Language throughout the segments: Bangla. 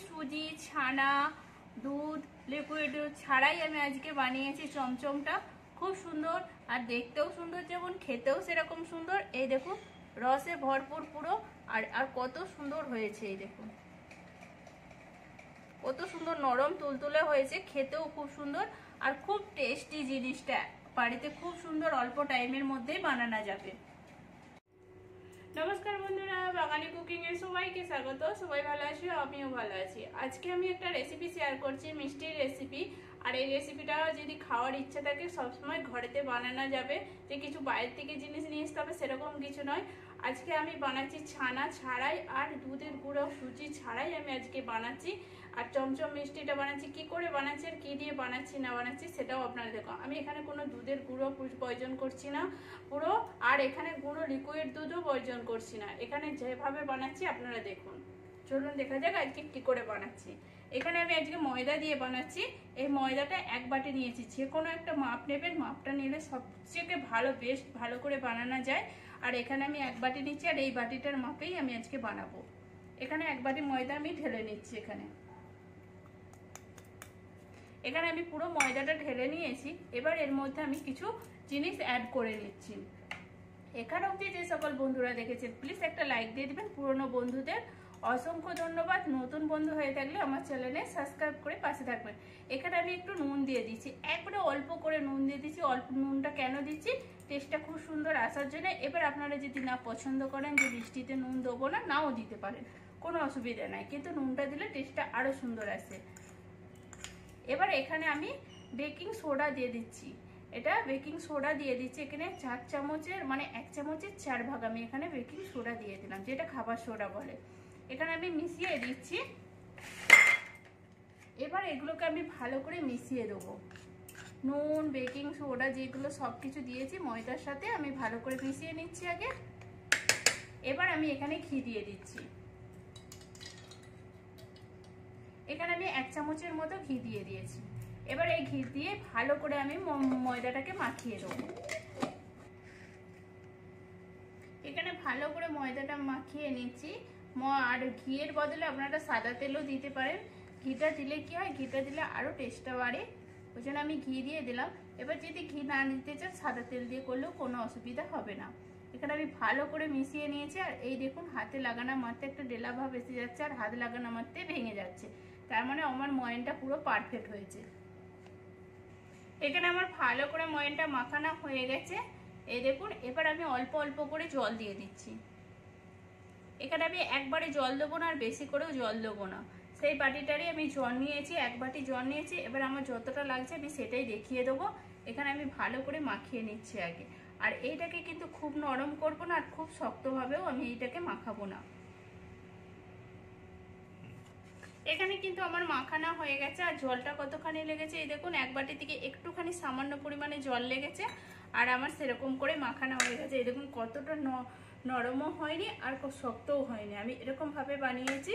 সুজি, ছানা, দুধ, লিকুইড ছাড়াই আমি আজকে বানিয়েছি চমচমটা। খুব সুন্দর, আর দেখতেও সুন্দর যেমন খেতেও সেরকম সুন্দর। এই দেখুন রসে ভরপুর পুরো, আর কত সুন্দর হয়েছে। এই দেখুন কত সুন্দর নরম তুলতুলে হয়েছে, খেতেও খুব সুন্দর আর খুব টেস্টি জিনিসটা। বাড়িতে খুব সুন্দর অল্প টাইমের মধ্যেই বানানো যাবে। নমস্কার বন্ধুরা, বাঙালি কুকিং এর সবাইকে স্বাগত। সবাই ভালো আছি, আমিও ভালো আছি। আজকে আমি একটা রেসিপি শেয়ার করছি, মিষ্টির রেসিপি। আর এই রেসিপিটা যদি খাওয়ার ইচ্ছা থাকে সবসময় ঘরেতে বানানো যাবে, যে কিছু বাইরের থেকে জিনিস নিয়ে আসতে হবে সেরকম কিছু নয়। আজকে আমি বানাচ্ছি ছানা ছাড়াই আর দুধের গুঁড়ো সুজি ছাড়াই আমি আজকে বানাচ্ছি। আর চমচম মিষ্টিটা বানাচ্ছি। কি করে বানাচ্ছি আর কি দিয়ে বানাচ্ছি না বানাচ্ছি সেটাও আপনারা দেখো। আমি এখানে কোনো দুধের গুঁড়ো প্রয়োজন করছি না পুরো, আর এখানে গুঁড়ো লিকুইড দুধও প্রয়োজন করছি না। এখানে যেভাবে বানাচ্ছি আপনারা দেখুন। চলুন দেখা যাক আজকে কি করে বানাচ্ছি। এখানে আমি আজকে ময়দা দিয়ে বানাচ্ছি। এই ময়দাটা এক বাটি নিয়েছি। যে কোনো একটা মাপ নেবেন, মাপটা নিলে সবচেয়ে ভালো বেস্ট ভালো করে বানানো যায়। আর এখানে আমি এক বাটি নিচ্ছি, আর এই বাটিটার মাপেই আমি আজকে বানাবো। এখানে এক বাটি ময়দা আমি ঢেলে নিচ্ছি। এখানে আমি পুরো ময়দাটা ঢেলে নিয়েছি। এবার এর মধ্যে আমি কিছু জিনিস অ্যাড করে নিচ্ছি। এখানে অবধি যে সকল বন্ধুরা দেখেছেন প্লিজ একটা লাইক দিয়ে দিবেন। পুরনো বন্ধুদের অসংখ্য ধন্যবাদ। নতুন বন্ধু হয়ে থাকলে আমার চ্যানেলে সাবস্ক্রাইব করে পাশে থাকবেন। এখানে আমি একটু নুন দিয়ে দিচ্ছি, একবারে অল্প করে নুন দিয়ে দিচ্ছি। অল্প নুনটা কেন দিচ্ছি, টেস্টটা খুব সুন্দর আসার জন্য। এবার আপনারা যদি না পছন্দ করেন যে মিষ্টিতে নুন দেবো না, নাও দিতে পারেন, কোনো অসুবিধা নাই, কিন্তু নুনটা দিলে টেস্টটা আরও সুন্দর আসে। এবার এখানে আমি বেকিং সোডা দিয়ে দিচ্ছি। এটা বেকিং সোডা দিয়ে দিচ্ছি। এখানে 4 চামচের মানে 1 চামচের 4 ভাগ আমি এখানে বেকিং সোডা দিয়ে দিলাম, যেটা খাবার সোডা বলে। এখানে আমি মিশিয়ে দিচ্ছি। এবার এগুলোকে আমি ভালো করে মিশিয়ে দেবো। নুন, বেকিং সোডা যেগুলো সব কিছু দিয়েছি ময়দার সাথে আমি ভালো করে মিশিয়ে নিচ্ছি আগে। এবার আমি এখানে ঘি দিয়ে দিচ্ছি। এখানে আমি 1 চামচের মতো ঘি দিয়ে দিয়েছি। এবার এই ঘি দিয়ে ভালো করে আমি ময়দাটাকে মাখিয়ে দেবো। এখানে ভালো করে ময়দাটা মাখিয়ে নিচ্ছি। আর ঘিয়ের বদলে আপনারা সাদা তেলও দিতে পারেন। ঘিটা দিলে কি হয়, ঘিটা দিলে আরও টেস্টটা বাড়ে, ওই জন্য আমি ঘি দিয়ে দিলাম। এবার যদি ঘি না দিতে চান সাদা তেল দিয়ে করলেও কোনো অসুবিধা হবে না। এখানে আমি ভালো করে মিশিয়ে নিয়েছি। আর এই দেখুন হাতে লাগানো মাত্র একটা ডেলা ভাব এসে যাচ্ছে, আর হাত লাগানো মাত্রে ভেঙে যাচ্ছে, তার মানে আমার ময়নটা পুরো পারফেক্ট হয়েছে। এখানে আমার ভালো করে ময়নটা মাখানো হয়ে গেছে। এই দেখুন এবার আমি অল্প অল্প করে জল দিয়ে দিচ্ছি। এখানে আমি একবারে জল দেবো না, আর বেশি করেও জল দেবো না। সেই বাটিটারই আমি জল নিয়েছি, 1 বাটি জল নিয়েছি। এবার আমার যতটা লাগছে আমি সেটাই দেখিয়ে দেবো। এখানে আমি ভালো করে মাখিয়ে নিচ্ছি আগে। আর এইটাকে কিন্তু খুব নরম করবো না, আর খুব শক্তভাবেও আমি এইটাকে মাখাবো না। এখানে কিন্তু আমার মাখানা হয়ে গেছে। আর জলটা কতখানি লেগেছে এই দেখুন, 1 বাটি থেকে একটুখানি সামান্য পরিমাণে জল লেগেছে। আর আমার সেরকম করে মাখানা হয়ে গেছে। এই দেখুন কতটা নরমও হয়নি আর খুব শক্তও হয়নি। আমি এরকম ভাবে বানিয়েছি।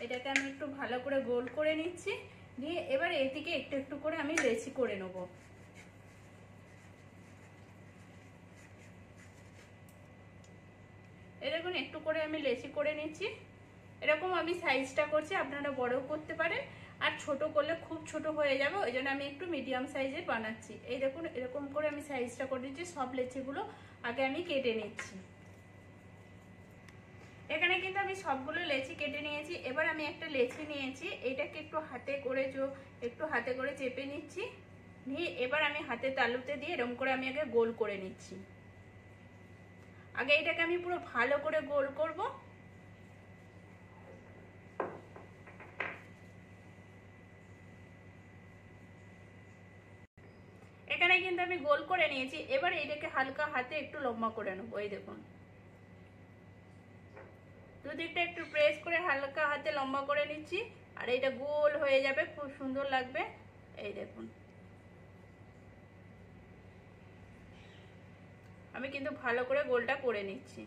এটাকে আমি একটু ভালো করে গোল করে নিচ্ছি, নিয়ে এবার এদিকে একটু একটু করে আমি লেচি করে নেব। এই দেখুন একটু করে আমি লেচি করে নিচ্ছি। এরকম আমি সাইজটা করছি, আপনারা বড়ও করতে পারেন, আর ছোট করলে খুব ছোট হয়ে যাবে, ওই জন্য আমি একটু মিডিয়াম সাইজের বানাচ্ছি। এই দেখুন এরকম করে আমি সাইজটা করে নিচ্ছি। সব লেচিগুলো আগে আমি কেটে নিচ্ছি। এখানে কিন্তু আমি সবগুলো লেচি কেটে নিয়েছি। এবার আমি একটা লেচি নিয়েছি, এটাকে একটু হাতে করে চেপে নিচ্ছি, নিয়ে এবার আমি হাতে তালুতে দিয়ে এরকম করে আমি আগে গোল করে নিচ্ছি। আগে এটাকে আমি পুরো ভালো করে গোল করব। এখানে কিন্তু আমি গোল করে নিয়েছি। এবার এটাকে হালকা হাতে একটু লম্বা করে নেবো। এই দেখুন দুদিকটা একটু প্রেস করে হালকা হাতে লম্বা করে নিচ্ছি, আর এটা গোল হয়ে যাবে, খুব সুন্দর লাগবে। এই দেখুন আমি কিন্তু ভালো করে গোলটা করে নিচ্ছি।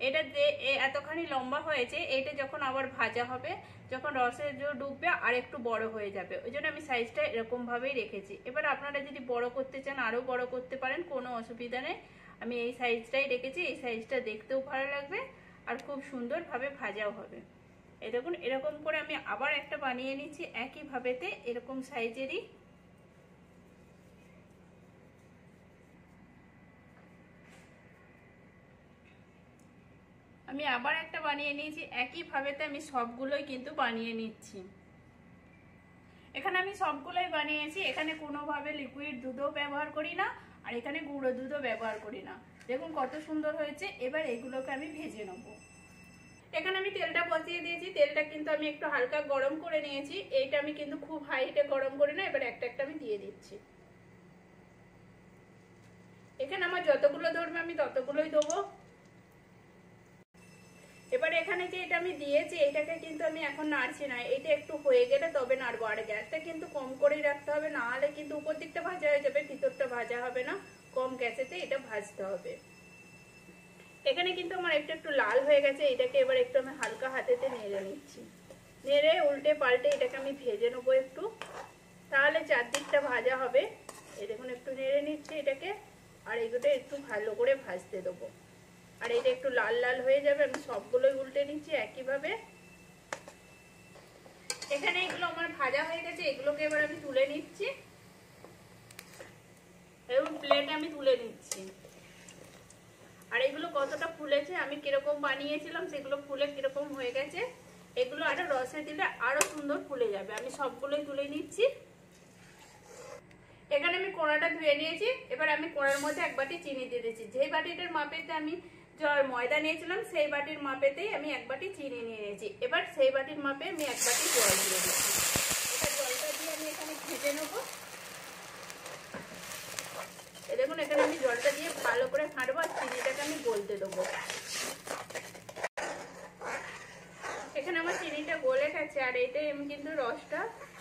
এটা যে এতখানি লম্বা হয়েছে, এটা যখন আবার ভাজা হবে, যখন রসে ডুববে আর একটু বড় হয়ে যাবে, ওই জন্য আমি সাইজটা এরকম ভাবেই রেখেছি। এবার আপনারা যদি বড় করতে চান আরো বড় করতে পারেন, কোনো অসুবিধা নেই। আমি এই সাইজটাই রেখেছি। এই সাইজটা দেখতেও ভালো লাগবে আর খুব সুন্দরভাবে ভাজাও হবে। এই দেখুন এরকম করে আমি আবার একটা বানিয়ে নিচ্ছি একই ভাবেতে, এরকম সাইজেরই। আমি আবার একটা বানিয়ে নিয়েছি একই ভাবেতে, আমি সবগুলোই কিন্তু বানিয়ে নিচ্ছি। এখানে আমি সবগুলোই বানিয়েছি, এখানে কোনোভাবে লিকুইড দুধও ব্যবহার করি না, আর এখানে গুঁড়ো দুধও ব্যবহার করি না। দেখুন কত সুন্দর হয়েছে। এবার এগুলোকে আমি ভেজে নেবো। এখানে আমি তেলটা বসিয়ে দিয়েছি, তেলটা কিন্তু আমি একটু হালকা গরম করে নিয়েছি। এইটা আমি কিন্তু খুব হাই হিটে গরম করি না। এবার একটা একটা আমি দিয়ে দিচ্ছি। এখানে আমার যতগুলো ধরবে আমি ততগুলোই দেবো। এবার এখানে যে এটা আমি দিয়েছি এটাকে কিন্তু আমি এখন নাড়ছি না, এটা একটু হয়ে গেলে তবে নাড়বো। আর গ্যাসটা কিন্তু কম করেই রাখতে হবে, না হলে কিন্তু উপর দিকটা ভাজা হয়ে যাবে, ভিতরটা ভাজা হবে না। কম গ্যাসেতে এটা ভাজতে হবে। এখানে কিন্তু আমার একটু লাল হয়ে গেছে, এটাকে এবার একটু আমি হালকা হাতেতে নেড়ে নিচ্ছি। নেড়ে উল্টে পাল্টে এটাকে আমি ভেজে নেবো একটু, তাহলে চারদিকটা ভাজা হবে। এই দেখুন একটু নেড়ে নিচ্ছি এটাকে, আর এগুলো একটু ভালো করে ভাজতে দেবো। আর এটা একটু লাল লাল হয়ে যাবে। আমি সবগুলোই উল্টে নিচ্ছি একইভাবে। এখানে এগুলো আমার ভাজা হয়ে গেছে, এগুলোকে এবার আমি তুলে নিচ্ছি এবং প্লেটে আমি তুলে নিচ্ছি। আর এগুলো কতটা ফুলেছে, আমি কিরকম বানিয়েছিলাম সেগুলো ফুলে কিরকম হয়ে গেছে। এগুলো আরো রসে দিলে আরো সুন্দর ফুলে যাবে। আমি সবগুলোই তুলে নিচ্ছি। এখানে আমি কোড়াটা ধুয়ে নিয়েছি। এবার আমি কোড়ার মধ্যে এক বাটি চিনি দিয়ে দিচ্ছি। যেই বাটিটার মাপেতে আমি ময়দা নিয়েছিলাম সেই বাটির মাপেতেই আমি এক বাটি চিনি নিয়ে নিয়েছি। এবার সেই বাটির মাপে আমি এক বাটি জল দিয়ে দিচ্ছি। এটা জলটা দিয়ে আমি এখানে ভেজে নেবো। দেখুন এখানে আমি জলটা দিয়ে ভালো করে ফাটবো, আর চিনিটাকে আমি গলতে দেবো। এখানে আমার চিনিটা গলে গেছে, আর এইটাই আমি কিন্তু রসটা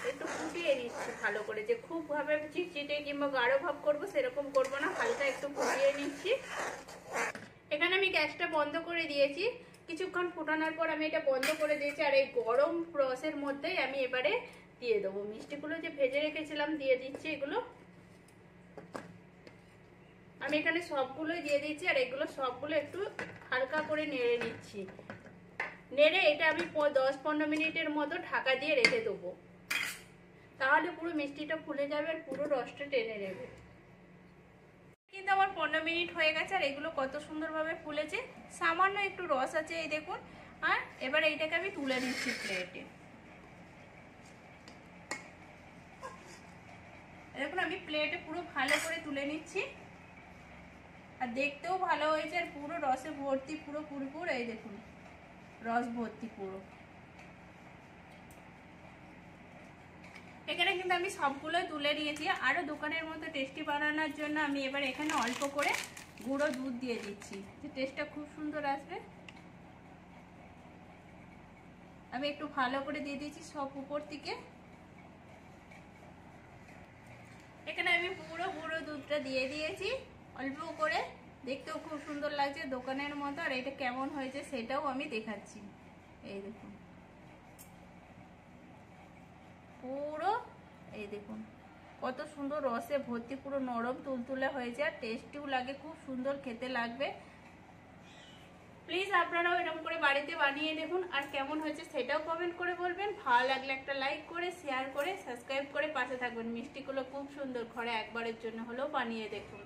একটু ফুটিয়ে নিচ্ছি ভালো করে। যে খুব ভাবে চিটচিটে কিংবা গাঢ় ভাব করবো সেরকম করবো না, হালকা একটু ফুটিয়ে নিচ্ছি। এখানে আমি গ্যাসটা বন্ধ করে দিয়েছি। কিছুক্ষণ ফুটানোর পর আমি এটা বন্ধ করে দিয়েছি। আর এই গরম রসের মধ্যেই আমি এবারে দিয়ে দেবো মিষ্টিগুলো যে ভেজে রেখেছিলাম, দিয়ে দিচ্ছি এগুলো। আমি এখানে সবগুলোই দিয়ে দিচ্ছি, আর এগুলো সবগুলো একটু হালকা করে নেড়ে নিচ্ছি। নেড়ে এটা আমি 10-15 মিনিটের মতো ঢাকা দিয়ে রেখে দেবো, তাহলে পুরো মিষ্টিটা ফুলে যাবে আর পুরো রসটা টেনে নেবে। কিন্তু আমার 15 মিনিট হয়ে গেছে, আর এগুলো কত সুন্দরভাবে ফুলেছে। সামান্য একটু রস আছে এই দেখুন। আর এবার এইটাকে আমি তুলে নিচ্ছি প্লেটে। দেখুন আমি প্লেটে পুরো ভালো করে তুলে নিচ্ছি। আর দেখতেও ভালো হয়েছে, আর পুরো রসে ভর্তি, পুরো পুরোপুর। এই দেখুন রস ভর্তি পুরো। এখানে কিন্তু আমি সবগুলো তুলে নিয়েছি। আরো দোকানের মতো টেস্টি বানানোর জন্য আমি এবার এখানে অল্প করে গুঁড়ো দুধ দিয়ে দিচ্ছি, যে টেস্টটা খুব সুন্দর আসবে। আমি একটু ভালো করে দিয়ে দিচ্ছি সব উপর থেকে। এখানে আমি পুরো গুঁড়ো দুধটা দিয়ে দিয়েছি অল্প করে। দেখতেও খুব সুন্দর লাগছে দোকানের মতো। আর এটা কেমন হয়েছে সেটাও আমি দেখাচ্ছি। এই দেখুন পুরো, এই দেখুন কত সুন্দর রসে ভর্তি, পুরো নরম তুলতুলে হয়েছে, আর টেস্টিও লাগে, খুব সুন্দর খেতে লাগবে। প্লিজ আপনারাও এরকম করে বাড়িতে বানিয়ে দেখুন, আর কেমন হয়েছে সেটাও কমেন্ট করে বলবেন। ভালো লাগলে একটা লাইক করে, শেয়ার করে, সাবস্ক্রাইব করে পাশে থাকবেন। মিষ্টিগুলো খুব সুন্দর, ঘরে একবারের জন্য হলেও বানিয়ে দেখুন।